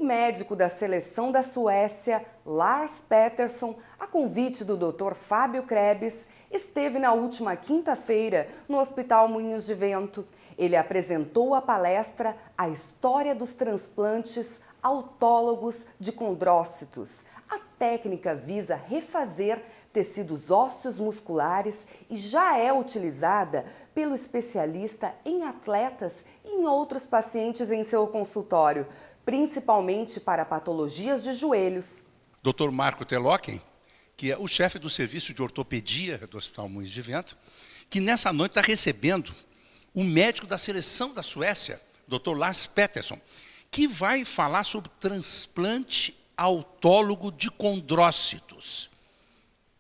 médico da seleção da Suécia, Lars Peterson, a convite do Dr. Fábio Krebs, esteve na última quinta-feira no Hospital Moinhos de Vento. Ele apresentou a palestra A História dos Transplantes Autólogos de Condrócitos. A técnica visa refazer tecidos ósseos musculares e já é utilizada pelo especialista em atletas e em outros pacientes em seu consultório, principalmente para patologias de joelhos. Dr. Marco Telocken, que é o chefe do serviço de ortopedia do Hospital Moinhos de Vento, que nessa noite está recebendo o médico da seleção da Suécia, Dr. Lars Peterson, que vai falar sobre transplante autólogo de condrócitos.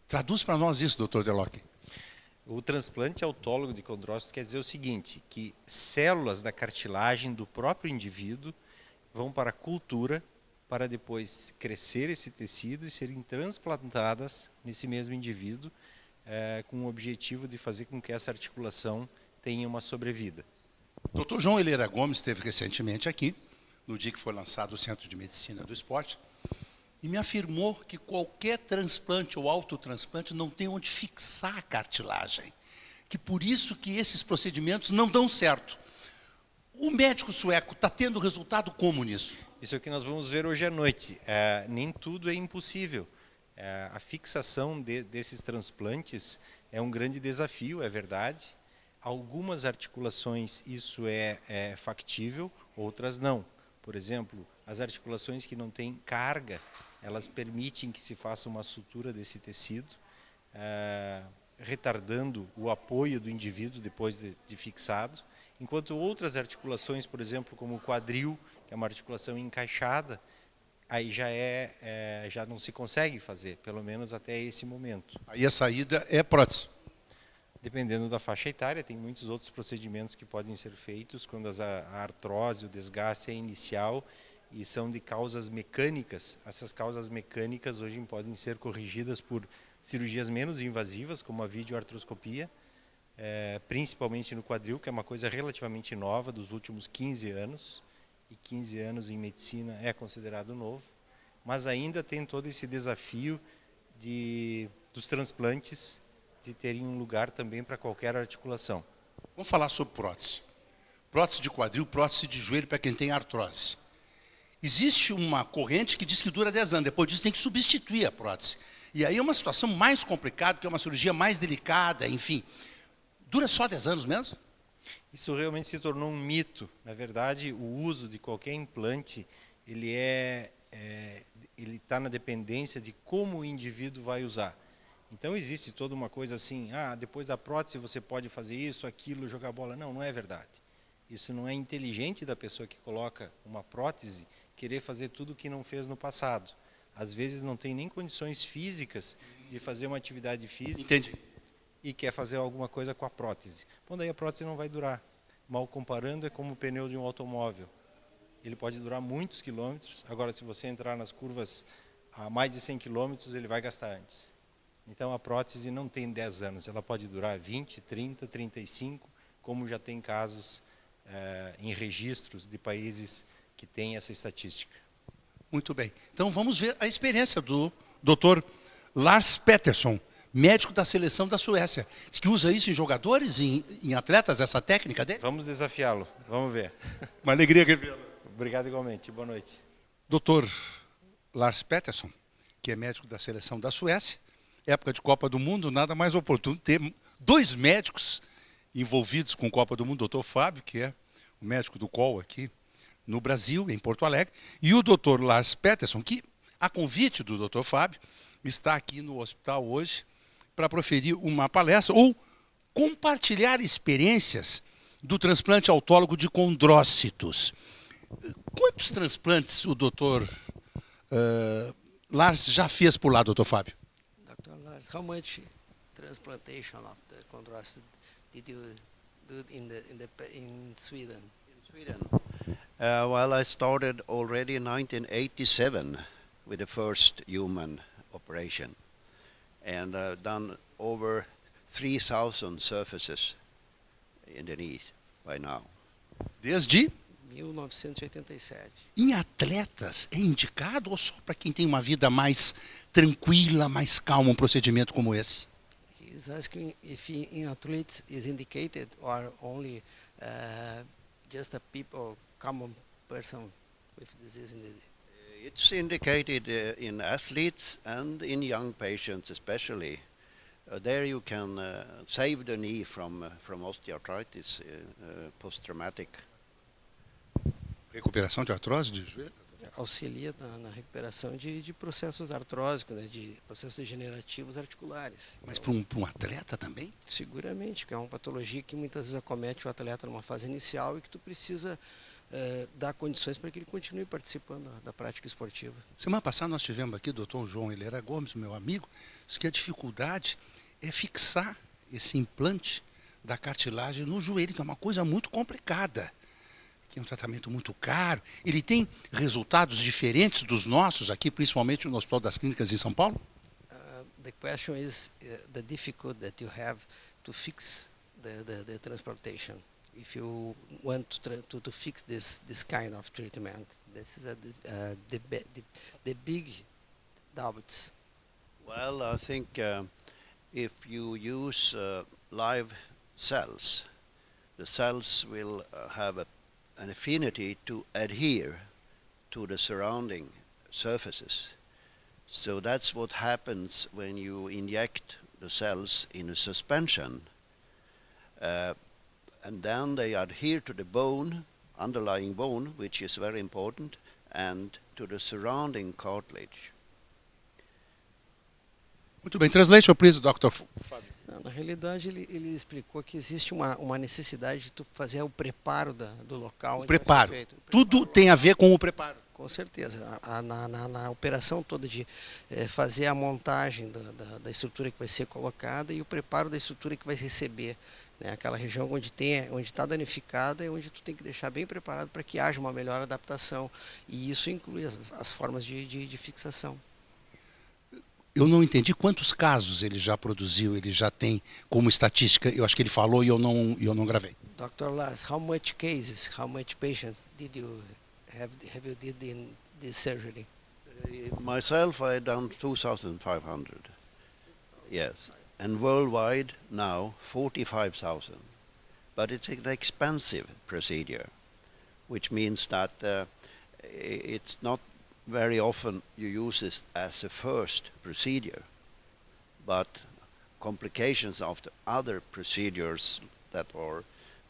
Traduz para nós isso, Dr. Telocken. O transplante autólogo de condrócito quer dizer o seguinte, que células da cartilagem do próprio indivíduo vão para a cultura para depois crescer esse tecido e serem transplantadas nesse mesmo indivíduo com o objetivo de fazer com que essa articulação tenha uma sobrevida. Dr. João Helera Gomes esteve recentemente aqui, no dia que foi lançado o Centro de Medicina do Esporte, e me afirmou que qualquer transplante ou autotransplante não tem onde fixar a cartilagem, que por isso que esses procedimentos não dão certo. O médico sueco está tendo resultado como nisso? Isso é o que nós vamos ver hoje à noite. Nem tudo é impossível. A fixação desses transplantes é um grande desafio, é verdade. Algumas articulações isso é factível, outras não. Por exemplo, as articulações que não têm carga, elas permitem que se faça uma sutura desse tecido, retardando o apoio do indivíduo depois de fixado, enquanto outras articulações, por exemplo, como o quadril, que é uma articulação encaixada, aí já não se consegue fazer, pelo menos até esse momento. Aí a saída é prótese. Dependendo da faixa etária, tem muitos outros procedimentos que podem ser feitos quando a artrose, o desgaste é inicial e são de causas mecânicas. Essas causas mecânicas hoje podem ser corrigidas por cirurgias menos invasivas, como a videoartroscopia, principalmente no quadril, que é uma coisa relativamente nova, dos últimos 15 anos, e 15 anos em medicina é considerado novo, mas ainda tem todo esse desafio dos transplantes de terem um lugar também para qualquer articulação. Vamos falar sobre prótese. Prótese de quadril, prótese de joelho para quem tem artrose. Existe uma corrente que diz que dura 10 anos, depois disso tem que substituir a prótese. E aí é uma situação mais complicada, que é uma cirurgia mais delicada, enfim. Dura só 10 anos mesmo? Isso realmente se tornou um mito. Na verdade, o uso de qualquer implante, ele está na dependência de como o indivíduo vai usar. Então existe toda uma coisa assim, depois da prótese você pode fazer isso, aquilo, jogar bola. Não, não é verdade. Isso não é inteligente da pessoa que coloca uma prótese querer fazer tudo o que não fez no passado. Às vezes não tem nem condições físicas de fazer uma atividade física. Entendi. E quer fazer alguma coisa com a prótese. Bom, daí a prótese não vai durar. Mal comparando, é como o pneu de um automóvel. Ele pode durar muitos quilômetros, agora se você entrar nas curvas a mais de 100 quilômetros, ele vai gastar antes. Então a prótese não tem 10 anos, ela pode durar 20, 30, 35, como já tem casos em registros de países que têm essa estatística. Muito bem. Então vamos ver a experiência do Dr. Lars Peterson, médico da seleção da Suécia. Diz que usa isso em jogadores, em atletas, essa técnica dele? Vamos desafiá-lo, vamos ver. Uma alegria revê-lo. Obrigado igualmente, boa noite. Dr. Lars Peterson, que é médico da seleção da Suécia, época de Copa do Mundo, nada mais oportuno ter dois médicos envolvidos com Copa do Mundo, o Dr. Fábio, que é o médico do COL aqui no Brasil, em Porto Alegre, e o Dr. Lars Peterson, que, a convite do Dr. Fábio, está aqui no hospital hoje para proferir uma palestra ou compartilhar experiências do transplante autólogo de condrócitos. Quantos transplantes o Dr. Lars já fez por lá, Dr. Fábio? Dr. Lars, how much transplantation of the chondrocyte did you do in Sweden? In Sweden, well, I started already in 1987 with the first human operation, and done over 3,000 surfaces in the knee by now. Desde 1987. Em atletas, é indicado ou só para quem tem uma vida mais tranquila, mais calma, um procedimento como esse? He's asking if in athletes is indicated or only just a people, common person with disease in the. It's indicated in athletes and in young patients especially. There you can save the knee from osteoarthritis, post-traumatic. Recuperação de artrose de joelho? Auxilia na recuperação de processos artrósicos, né, de processos degenerativos articulares. Mas Então, para um atleta também? seguramente, que é uma patologia que muitas vezes acomete o atleta numa fase inicial e que tu precisa dar condições para que ele continue participando da prática esportiva. Semana passada nós tivemos aqui o doutor João Hilera Gomes, meu amigo, disse que a dificuldade é fixar esse implante da cartilagem no joelho, que é uma coisa muito complicada, que é um tratamento muito caro. Ele tem resultados diferentes dos nossos aqui, principalmente no Hospital das Clínicas em São Paulo? The question is the difficulty that you have to fix the transplantation. If you want to fix this kind of treatment, this is the big doubt. Well, I think if you use live cells, the cells will have an affinity to adhere to the surrounding surfaces. So that's what happens when you inject the cells in a suspension. And then they adhere to the bone, underlying bone, which is very important, and to the surrounding cartilage. Muito bem. Translation, please, Dr. Fábio. Não, na realidade, ele explicou que existe uma necessidade de tu fazer o preparo do local. onde vai ser Preparo. feito. Tudo tem a ver com o preparo. Com certeza. Na operação toda de fazer a montagem da estrutura que vai ser colocada e o preparo da estrutura que vai receber. Né? Aquela região onde está danificada é onde tu tem que deixar bem preparado para que haja uma melhor adaptação. E isso inclui as formas de fixação. Eu não entendi quantos casos ele já produziu, ele já tem como estatística. Eu acho que ele falou e eu não gravei. Dr. Lars, how much cases, how much patients did you have you did in this surgery? Myself, I done 2,500. Yes, and worldwide now 45,000. But it's an expensive procedure, which means that it's not very often you use this as a first procedure, but complications of the other procedures that are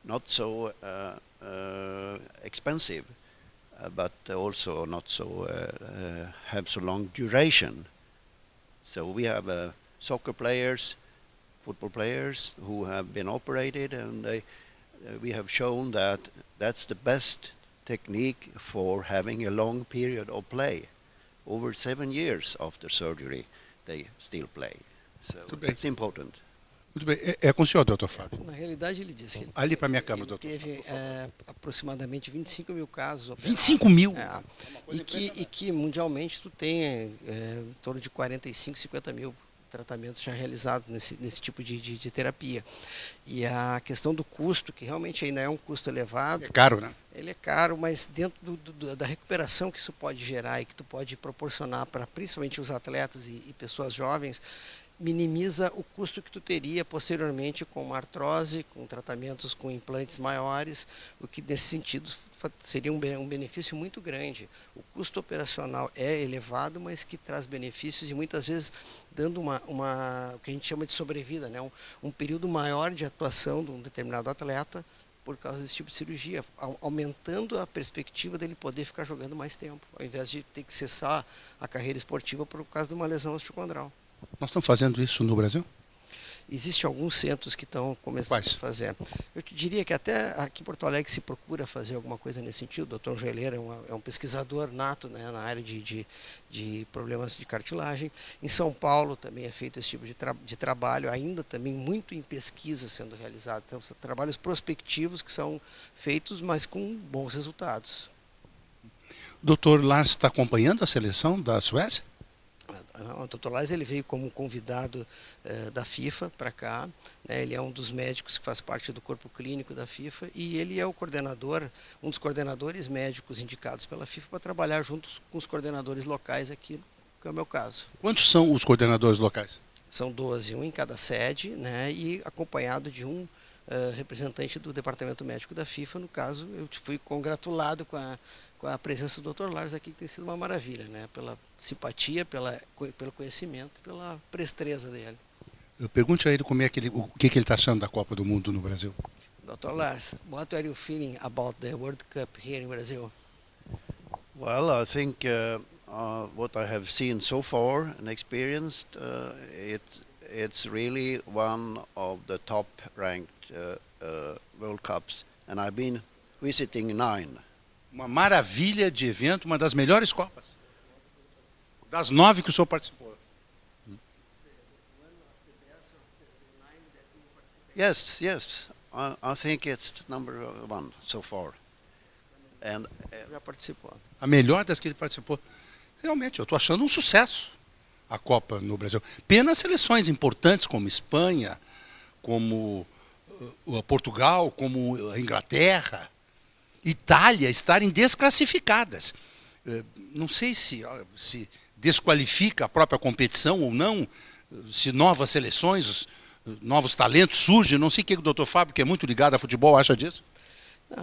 not so expensive, but also not so have so long duration. So we have soccer players, football players who have been operated, and we have shown that that's the best technique for having a long period of play. Over 7 years after surgery, they still play. So it's important. Muito bem. É com o senhor, doutor Fábio. Na realidade, ele disse que Ali para minha câmera, ele doutor. teve aproximadamente 25 mil casos operados. 25 mil? E que mundialmente tu tem em torno de 45, 50 mil tratamentos já realizados nesse tipo de terapia. E a questão do custo, que realmente ainda é um custo elevado. É caro, né? Ele é caro, mas dentro da recuperação que isso pode gerar e que tu pode proporcionar para principalmente os atletas e pessoas jovens, minimiza o custo que tu teria posteriormente com uma artrose, com tratamentos com implantes maiores, o que nesse sentido seria um benefício muito grande. O custo operacional é elevado, mas que traz benefícios e muitas vezes dando o que a gente chama de sobrevida, né? um período maior de atuação de um determinado atleta por causa desse tipo de cirurgia, aumentando a perspectiva dele poder ficar jogando mais tempo, ao invés de ter que cessar a carreira esportiva por causa de uma lesão osteocondral. Nós estamos fazendo isso no Brasil? Existem alguns centros que estão começando a fazer. Eu te diria que até aqui em Porto Alegre se procura fazer alguma coisa nesse sentido. O Dr. Joeleira é um pesquisador nato, né, na área de problemas de cartilagem. Em São Paulo também é feito esse tipo de trabalho, ainda também muito em pesquisa sendo realizado. Então, são trabalhos prospectivos que são feitos, mas com bons resultados. O doutor Lars está acompanhando a seleção da Suécia? Não, o Dr. Lars, ele veio como convidado da FIFA para cá, né? Ele é um dos médicos que faz parte do corpo clínico da FIFA e ele é o coordenador, um dos coordenadores médicos indicados pela FIFA para trabalhar juntos com os coordenadores locais aqui, que é o meu caso. Quantos são os coordenadores locais? São 12, um em cada sede, né? E acompanhado de um representante do departamento médico da FIFA. No caso, eu fui congratulado com a presença do Dr. Lars aqui, que tem sido uma maravilha, né? Pela simpatia, pelo conhecimento, pela presteza dele. Pergunte a ele o que ele está achando da Copa do Mundo no Brasil. Dr. Lars, what are you feeling about the World Cup here in Brazil? Well, I think what I have seen so far and experienced, it's really one of the top-ranked World Cups, and I've been visiting 9. Uma maravilha de evento, uma das melhores Copas. Das 9 que o senhor participou. Yes, yes. I think it's number 1 so far. And Já participou. A melhor das que ele participou. Realmente, eu estou achando um sucesso a Copa no Brasil. Pena seleções importantes como Espanha, como Portugal, como a Inglaterra, Itália estarem desclassificadas. Não sei se desqualifica a própria competição ou não, se novas seleções, novos talentos surgem. Não sei o que o Dr. Fábio, que é muito ligado a futebol, acha disso.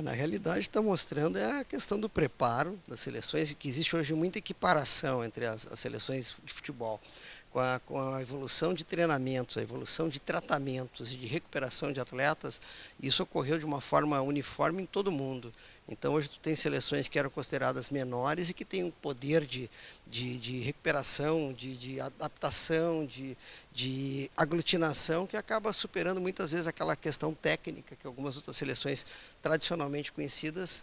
Na realidade, está mostrando a questão do preparo das seleções, e que existe hoje muita equiparação entre as seleções de futebol. Com a evolução de treinamentos, a evolução de tratamentos e de recuperação de atletas, isso ocorreu de uma forma uniforme em todo o mundo. Então hoje tu tem seleções que eram consideradas menores e que têm um poder de recuperação, de adaptação, de aglutinação, que acaba superando muitas vezes aquela questão técnica que algumas outras seleções tradicionalmente conhecidas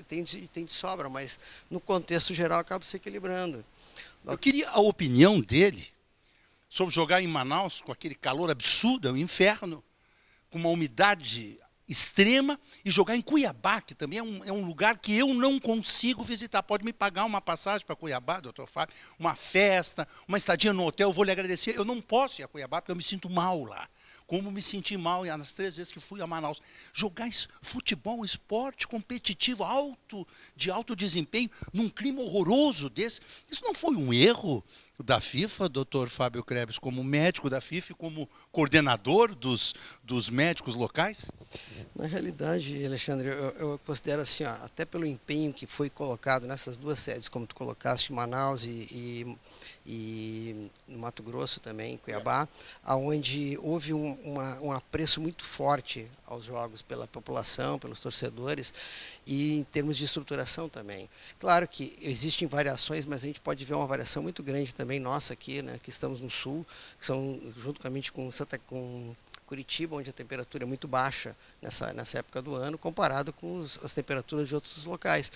têm de sobra, mas no contexto geral acaba se equilibrando. Eu queria a opinião dele sobre jogar em Manaus com aquele calor absurdo, é um inferno, com uma umidade extrema, e jogar em Cuiabá, que também é um lugar que eu não consigo visitar. Pode me pagar uma passagem para Cuiabá, doutor Fábio, uma festa, uma estadia no hotel, eu vou lhe agradecer. Eu não posso ir a Cuiabá porque eu me sinto mal lá. Como me senti mal nas 3 vezes que fui a Manaus. Jogar futebol, esporte competitivo, de alto desempenho, num clima horroroso desse, isso não foi um erro da FIFA, doutor Fábio Krebs, como médico da FIFA e como coordenador dos médicos locais? Na realidade, Alexandre, eu considero assim, ó, até pelo empenho que foi colocado nessas 2 sedes, como tu colocaste, Manaus e no Mato Grosso também, em Cuiabá, onde houve um apreço muito forte aos jogos pela população, pelos torcedores, e em termos de estruturação também. Claro que existem variações, mas a gente pode ver uma variação muito grande também nossa aqui, né, que estamos no sul, que são juntamente com Curitiba, onde a temperatura é muito baixa nessa época do ano, comparado com as temperaturas de outros locais.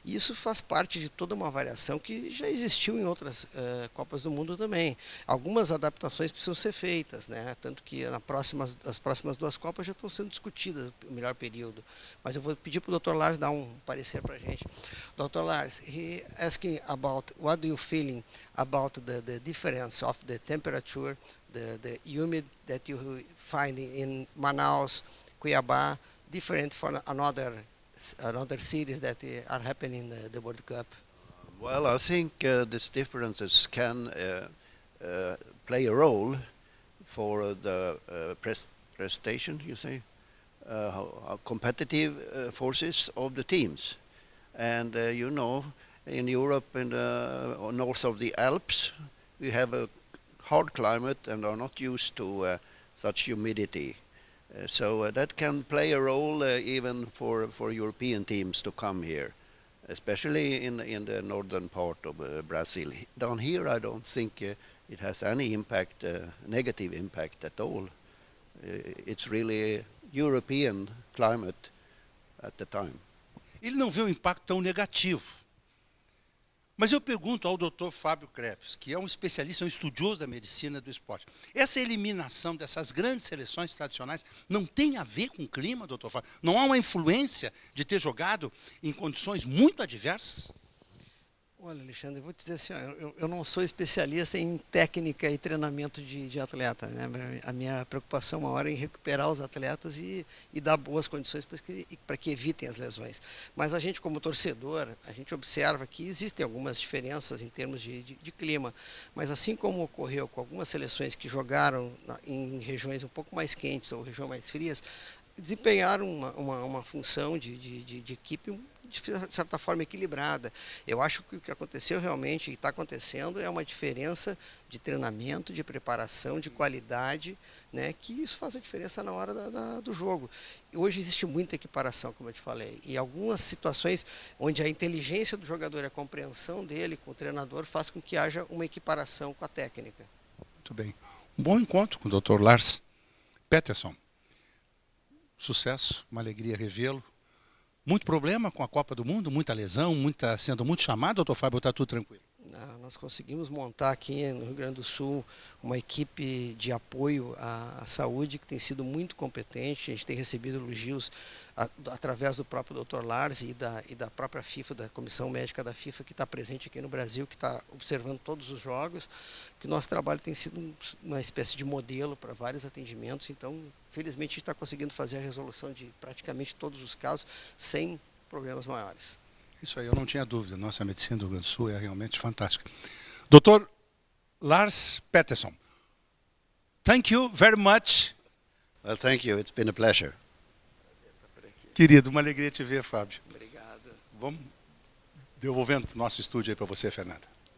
E isso faz parte de toda uma variação que já existiu em outras Copas do Mundo também. Algumas adaptações precisam ser feitas, né? Tanto que as próximas 2 Copas já estão sendo discutidas o melhor período. Mas eu vou pedir para o Dr. Lars dar um parecer para a gente. Dr. Lars, he asking about what do you feeling about the difference of the temperature, the humid that you find in Manaus, Cuiabá, different from another cities that are happening in the World Cup? well, I think these differences can play a role for the prestation, you say, competitive forces of the teams. And you know, in Europe and north of the Alps, we have a hard climate and are not used to such humidity. So that can play a role even for European teams to come here, especially in the northern part of Brazil. Down here, I don't think it has any impact, negative impact at all. It's really European climate at the time. Ele não vê um impacto tão negativo. Mas eu pergunto ao Dr. Fábio Krebs, que é um especialista, um estudioso da medicina do esporte, essa eliminação dessas grandes seleções tradicionais não tem a ver com o clima, Dr. Fábio? Não há uma influência de ter jogado em condições muito adversas? Olha, Alexandre, eu vou te dizer assim, ó, eu não sou especialista em técnica e treinamento de atleta, né? A minha preocupação maior é em recuperar os atletas e dar boas condições para que evitem as lesões. Mas a gente, como torcedor, a gente observa que existem algumas diferenças em termos de clima, mas assim como ocorreu com algumas seleções que jogaram em regiões um pouco mais quentes ou regiões mais frias, desempenharam uma função de equipe de certa forma equilibrada. Eu acho que o que aconteceu realmente e está acontecendo é uma diferença de treinamento, de preparação, de qualidade, né, que isso faz a diferença na hora do jogo. Hoje existe muita equiparação, como eu te falei, e algumas situações onde a inteligência do jogador e a compreensão dele com o treinador faz com que haja uma equiparação com a técnica. Muito bem. Um bom encontro com o Dr. Lars Peterson. Sucesso, uma alegria revê-lo. Muito problema com a Copa do Mundo, muita lesão, sendo muito chamado, doutor Fábio, está tudo tranquilo? Nós conseguimos montar aqui no Rio Grande do Sul uma equipe de apoio à saúde que tem sido muito competente. A gente tem recebido elogios através do próprio Dr. Lars e da própria FIFA, da Comissão Médica da FIFA, que está presente aqui no Brasil, que está observando todos os jogos, que o nosso trabalho tem sido uma espécie de modelo para vários atendimentos. Então, felizmente, a gente está conseguindo fazer a resolução de praticamente todos os casos sem problemas maiores. Isso aí, eu não tinha dúvida. Nossa medicina do Rio Grande do Sul é realmente fantástica. Dr. Lars Peterson, thank you very much. Well, thank you. It's been a pleasure. Querido, uma alegria te ver, Fábio. Obrigado. Vamos devolvendo para o nosso estúdio aí para você, Fernanda.